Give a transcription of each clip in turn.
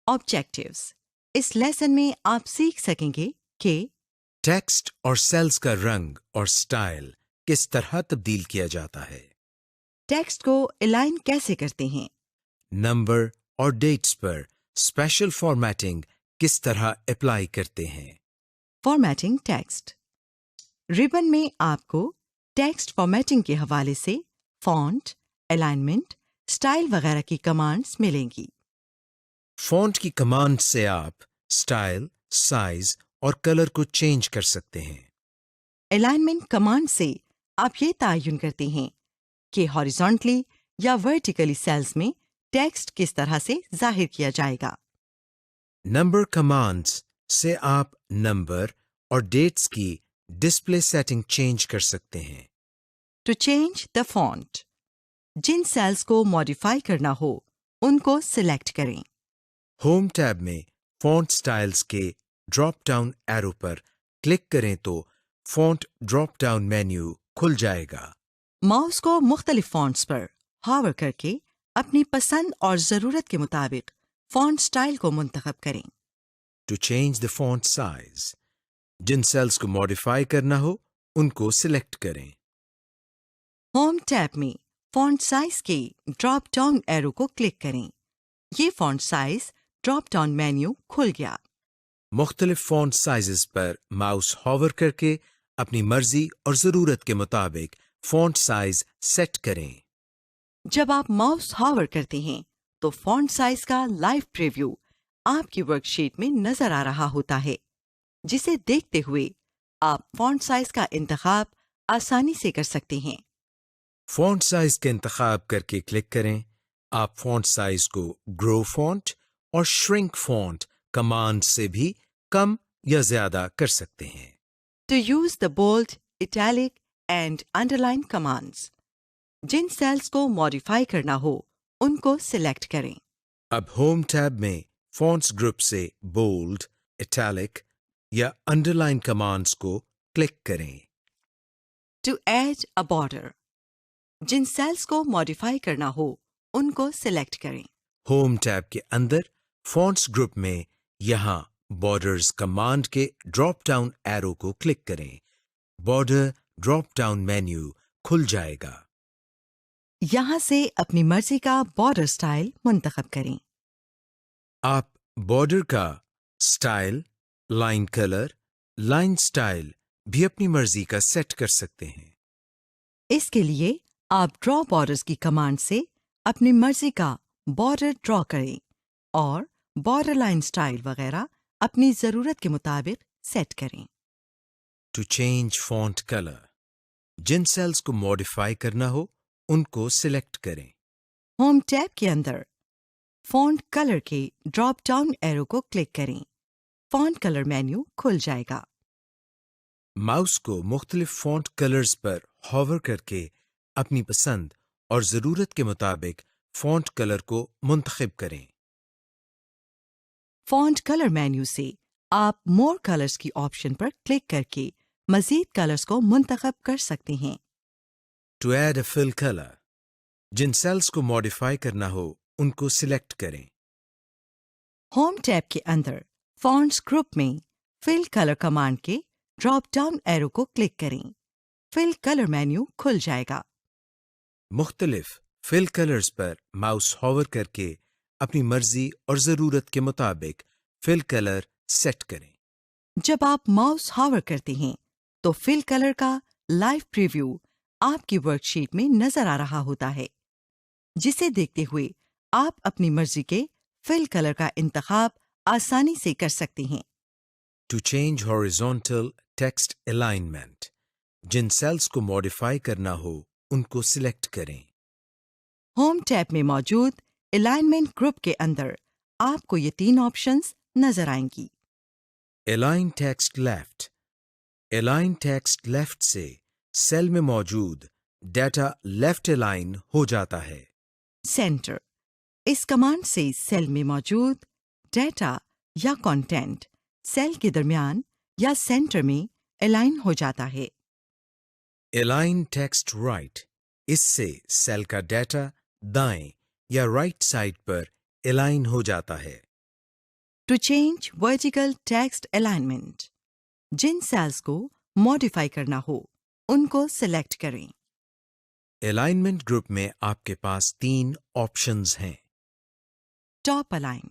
Objectives. इस lesson में आप सीख सकेंगे कि टेक्स्ट और सेल्स का रंग और स्टाइल किस तरह तब्दील किया जाता है, टेक्स्ट को अलाइन कैसे करते हैं, नंबर और डेट्स पर स्पेशल फॉर्मेटिंग किस तरह अप्लाई करते हैं। Formatting text. रिबन में आपको टेक्स्ट फॉर्मेटिंग के हवाले से फॉन्ट, अलाइनमेंट, स्टाइल वगैरह की कमांड्स मिलेंगी। फॉन्ट की कमांड से आप स्टाइल, साइज और कलर को चेंज कर सकते हैं। अलाइनमेंट कमांड से आप ये तयन करते हैं कि हॉरिजॉन्टली या वर्टिकली सेल्स में टेक्स्ट किस तरह से जाहिर किया जाएगा। नंबर कमांड्स से आप नंबर और डेट्स की डिस्प्ले सेटिंग चेंज कर सकते हैं। टू चेंज द फॉन्ट, जिन सेल्स को मॉडिफाई करना हो उनको सिलेक्ट करें। होम टैब में फॉन्ट स्टाइल्स के ड्रॉप डाउन एरो पर क्लिक करें तो फॉन्ट ड्रॉप डाउन मेन्यू खुल जाएगा। माउस को मुख्तलिफ फॉन्ट्स पर हावर करके अपनी पसंद और ज़रूरत के मुताबिक फॉन्ट स्टाइल को मुंतखब करें। To change the font size, जिन सेल्स को मॉडिफाई करना हो उनको सिलेक्ट करें। होम टैब में फॉन्ट साइज के ड्रॉप डाउन एरो को क्लिक करें। ये font size drop down menu खुल गया। मुख्तलिफ फॉन्ट साइजेस पर माउस हॉवर करके अपनी मर्जी और ज़रूरत के मुताबिक फॉन्ट साइज सेट करें। जब आप माउस हावर करते हैं तो फॉन्ट साइज का लाइव प्रीव्यू आपकी वर्कशीट में नजर आ रहा होता है, जिसे देखते हुए आप फॉन्ट साइज का इंतखाब आसानी से कर सकते हैं। फॉन्ट साइज का इंतखाब करके क्लिक करें। आप फॉन्ट साइज को ग्रो फॉन्ट और श्रिंक फॉन्ट कमांड से भी कम या ज्यादा कर सकते हैं। To use the bold, italic and underline commands, जिन सेल्स को मॉडिफाई करना हो उनको सिलेक्ट करें। अब होम टैब में फॉन्ट्स ग्रुप से बोल्ड, इटैलिक या अंडरलाइन कमांड्स को क्लिक करें। टू ऐड अ बॉर्डर, जिन सेल्स को मॉडिफाई करना हो उनको सिलेक्ट करें। होम टैब के अंदर फॉन्ट्स ग्रुप में यहां बॉर्डर्स कमांड के ड्रॉप डाउन एरो को क्लिक करें। बॉर्डर ड्रॉप डाउन मेन्यू खुल जाएगा। यहां से अपनी मर्जी का बॉर्डर स्टाइल मुंतखब करें। आप बॉर्डर का style, line colour, line style भी अपनी मर्जी का सेट कर सकते हैं। इसके लिए आप ड्रॉ बॉर्डर्स की कमांड से अपनी मर्जी का बॉर्डर ड्रॉ करें और बॉर्डर लाइन स्टाइल वगैरह अपनी ज़रूरत के मुताबिक सेट करें। टू चेंज फॉन्ट कलर, जिन सेल्स को मॉडिफाई करना हो उनको सिलेक्ट करें। होम टैब के अंदर फॉन्ट कलर के ड्रॉप डाउन एरो को क्लिक करें। फॉन्ट कलर मेन्यू खुल जाएगा। माउस को मुख्तलिफ फॉन्ट कलर्स पर हॉवर करके अपनी पसंद और ज़रूरत के मुताबिक फॉन्ट कलर को मुंतखब करें। फॉन्ट कलर मेन्यू से आप मोर कलर्स की ऑप्शन पर क्लिक करके मजीद कलर्स को मुंतखब कर सकते हैं। To add a fill colour, जिन सेल्स को मॉडिफाई करना हो उनको सिलेक्ट करें। होम टैब के अंदर फॉन्ट्स ग्रुप में फिल कलर कमांड के ड्रॉप डाउन एरो को क्लिक करें। फिल कलर मेन्यू खुल जाएगा। मुख्तलिफ फिल कलर्स पर माउस हॉवर करके अपनी मर्जी और ज़रूरत के मुताबिक फिल कलर सेट करें। जब आप माउस हावर करते हैं तो फिल कलर का लाइव प्रीव्यू आपकी वर्कशीट में नजर आ रहा होता है, जिसे देखते हुए आप अपनी मर्जी के फिल कलर का इंतखाब आसानी से कर सकते हैं। To change horizontal text alignment, जिन सेल्स को मॉडिफाई करना हो उनको सिलेक्ट करें। होम टैब में मौजूद अलाइनमेंट ग्रुप के अंदर आपको ये 3 ऑप्शंस नजर आएंगी। Align text left, align text left से सेल में मौजूद डेटा लेफ्ट अलाइन हो जाता है। सेंटर, इस कमांड से सेल में मौजूद डेटा या कंटेंट सेल के दरमियान या सेंटर में अलाइन हो जाता है। अलाइन टेक्स्ट राइट, इससे सेल का डेटा दाएं या राइट साइड पर अलाइन हो जाता है। To change vertical text alignment, जिन सेल्स को मॉडिफाई करना हो उनको सिलेक्ट करें। अलाइनमेंट ग्रुप में आपके पास 3 ऑप्शंस हैं। टॉप अलाइन,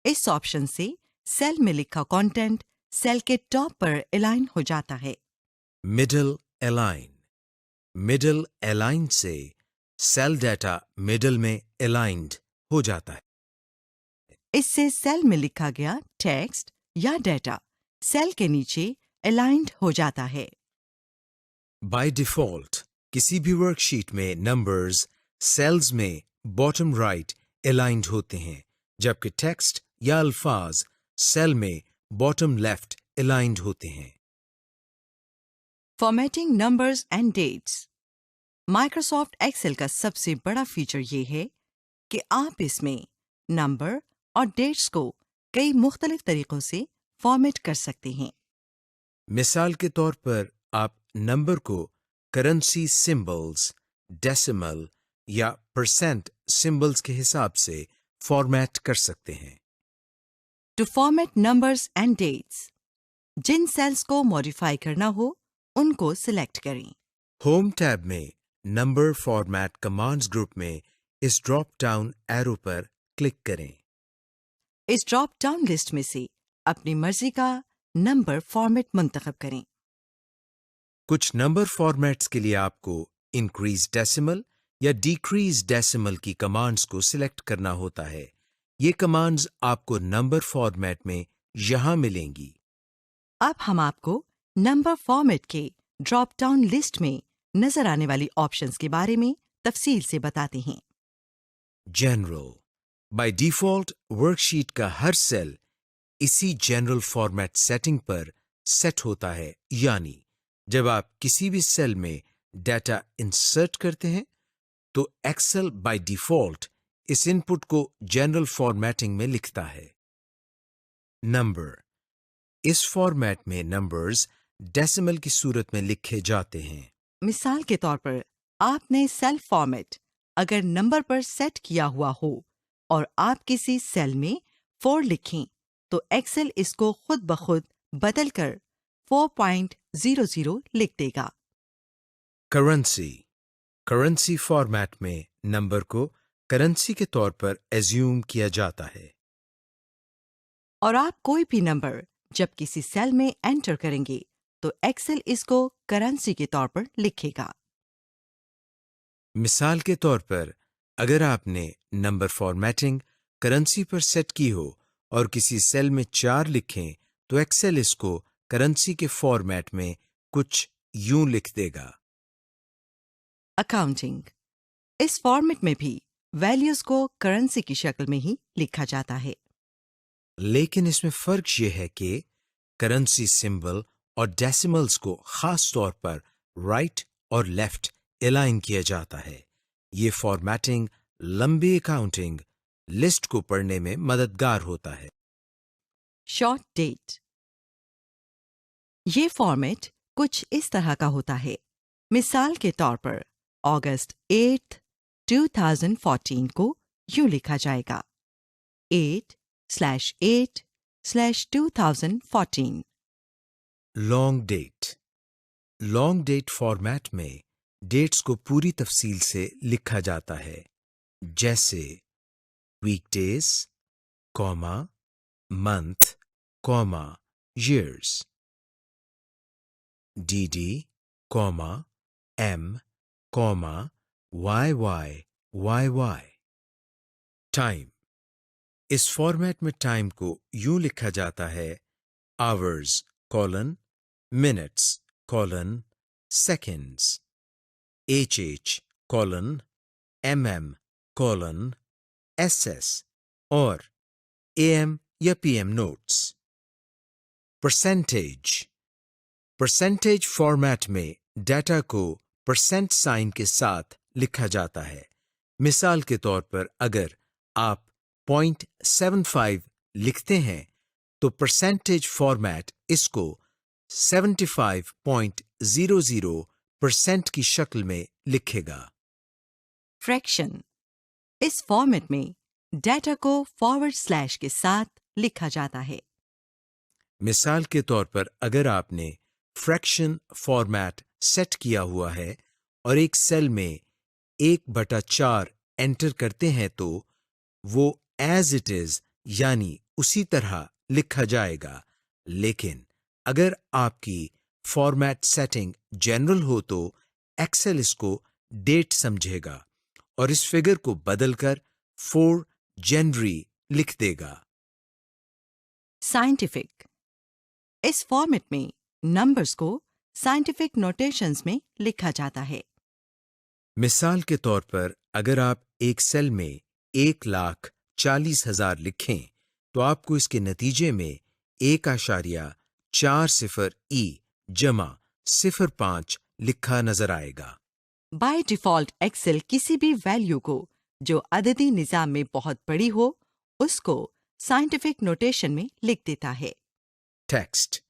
इस ऑप्शन से सेल में लिखा कंटेंट सेल के टॉप पर अलाइन हो जाता है। मिडल अलाइन, मिडल अलाइन से सेल डाटा मिडल में अलाइंड हो जाता है। इससे सेल में लिखा गया टेक्स्ट या डेटा सेल के नीचे अलाइंड हो जाता है। बाय डिफॉल्ट किसी भी वर्कशीट में नंबर्स सेल्स में बॉटम राइट अलाइंड होते हैं, जबकि टेक्स्ट या अल्फाज सेल में बॉटम लेफ्ट अलाइंड होते हैं। Formatting numbers and dates, Microsoft Excel का सबसे बड़ा फीचर ये है कि आप इसमें नंबर और डेट्स को कई मुख्तलिफ तरीकों से फॉर्मेट कर सकते हैं। मिसाल के तौर पर आप नंबर को करेंसी सिंबल्स, डेसिमल या परसेंट सिंबल्स के हिसाब से फॉर्मेट कर सकते हैं। To format numbers and dates, जिन सेल्स को मॉडिफाई करना हो उनको सिलेक्ट करें। होम टैब में नंबर फॉर्मेट कमांड्स ग्रुप में इस ड्रॉप डाउन एरो पर क्लिक करें। इस ड्रॉप डाउन लिस्ट में से अपनी मर्जी का नंबर फॉर्मेट मुंतखब करें। कुछ नंबर फॉर्मेट्स के लिए आपको इंक्रीज डेसिमल या डिक्रीज डेसिमल की कमांड्स को सिलेक्ट करना होता है। ये कमांड्स आपको नंबर फॉर्मेट में यहां मिलेंगी। अब हम आपको नंबर फॉर्मेट के ड्रॉप डाउन लिस्ट में नजर आने वाली ऑप्शंस के बारे में तफसील से बताते हैं। जनरल, बाय डिफॉल्ट वर्कशीट का हर सेल इसी जनरल फॉर्मेट सेटिंग पर सेट होता है, यानी जब आप किसी भी सेल में डाटा इंसर्ट करते हैं तो एक्सेल बाय डिफॉल्ट इस इनपुट को जनरल फॉर्मेटिंग में लिखता है। नंबर, इस फॉर्मेट में नंबर्स डेसिमल की सूरत में लिखे जाते हैं। मिसाल के तौर पर आपने सेल फॉर्मेट अगर नंबर पर सेट किया हुआ हो और आप किसी सेल में 4 लिखें तो एक्सेल इसको खुद ब खुद बदलकर 4.00 लिख देगा। करेंसी, करेंसी फॉर्मेट में नंबर को करेंसी के तौर पर एज्यूम किया जाता है। और आप कोई भी नंबर जब किसी सेल में एंटर करेंगे तो एक्सेल इसको करेंसी के तौर पर लिखेगा। मिसाल के तौर पर अगर आपने नंबर फॉर्मेटिंग करेंसी पर सेट की हो और किसी सेल में 4 लिखें तो एक्सेल इसको करेंसी के फॉर्मेट में कुछ यूं लिख देगा। अकाउंटिंग, इस फॉर्मेट में भी वैल्यूज को करेंसी की शक्ल में ही लिखा जाता है। लेकिन इसमें फर्क यह है कि करेंसी सिंबल और डेसिमल्स को खास तौर पर राइट और लेफ्ट अलाइन किया जाता है। ये फॉर्मेटिंग लंबी अकाउंटिंग लिस्ट को पढ़ने में मददगार होता है। शॉर्ट डेट, ये फॉर्मेट कुछ इस तरह का होता है। मिसाल के तौर पर अगस्त 8, 2014 को यूं लिखा जाएगा 8/8/2014। Long date, long date format में डेट्स को पूरी तफसील से लिखा जाता है, जैसे weekdays, comma, month, comma, years, DD, comma, M, comma, YY. Time, इस फॉर्मेट में टाइम को यूं लिखा जाता है hours, colon, minutes, colon, seconds, HH, colon, MM, colon, SS और AM या PM notes. Percentage, percentage format में डाटा को परसेंट साइन के साथ लिखा जाता है। मिसाल के तौर पर अगर आप 0.75 लिखते हैं तो परसेंटेज फॉर्मेट इसको 75.00% की शक्ल में लिखेगा। फ्रैक्शन, इस फॉर्मेट में डाटा को फॉरवर्ड स्लैश के साथ लिखा जाता है। मिसाल के तौर पर अगर आपने फ्रैक्शन फॉर्मेट सेट किया हुआ है और एक सेल में 1/4 एंटर करते हैं तो वो एज इट इज यानी उसी तरह लिखा जाएगा। लेकिन अगर आपकी फॉर्मेट सेटिंग जनरल हो तो एक्सेल इसको डेट समझेगा और इस फिगर को बदलकर 4 जनवरी लिख देगा। साइंटिफिक, इस फॉर्मेट में नंबर्स को साइंटिफिक नोटेशंस में लिखा जाता है। मिसाल के तौर पर अगर आप एक सेल में 1,40,000 लिखें तो आपको इसके नतीजे में 1.40 जमा 05 लिखा नजर आएगा। बाय डिफॉल्ट एक्सेल किसी भी वैल्यू को जो अददी निज़ाम में बहुत बड़ी हो उसको साइंटिफिक नोटेशन में लिख देता है। टेक्स्ट,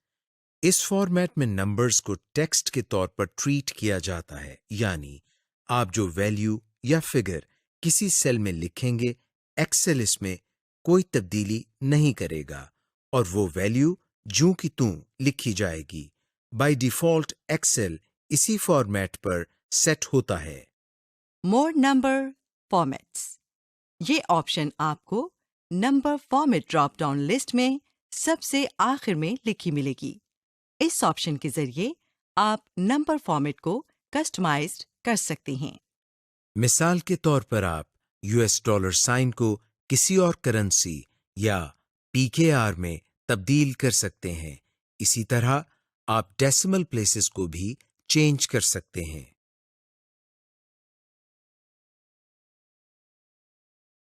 इस फॉर्मेट में नंबर्स को टेक्स्ट के तौर पर ट्रीट किया जाता है, यानी आप जो वैल्यू या फिगर किसी सेल में लिखेंगे एक्सेल इसमें कोई तब्दीली नहीं करेगा और वो वैल्यू ज्यों की त्यों लिखी जाएगी। बाय डिफॉल्ट एक्सेल इसी फॉर्मेट पर सेट होता है। मोर नंबर फॉर्मेट्स, ये ऑप्शन आपको number format drop down list में सबसे आखिर में लिखी मिलेगी। इस ऑप्शन के जरिए आप नंबर फॉर्मेट को कस्टमाइज्ड कर सकते हैं। मिसाल के तौर पर आप यूएस डॉलर साइन को किसी और करेंसी या पीकेआर में तब्दील कर सकते हैं। इसी तरह आप डेसिमल प्लेसेस को भी चेंज कर सकते हैं।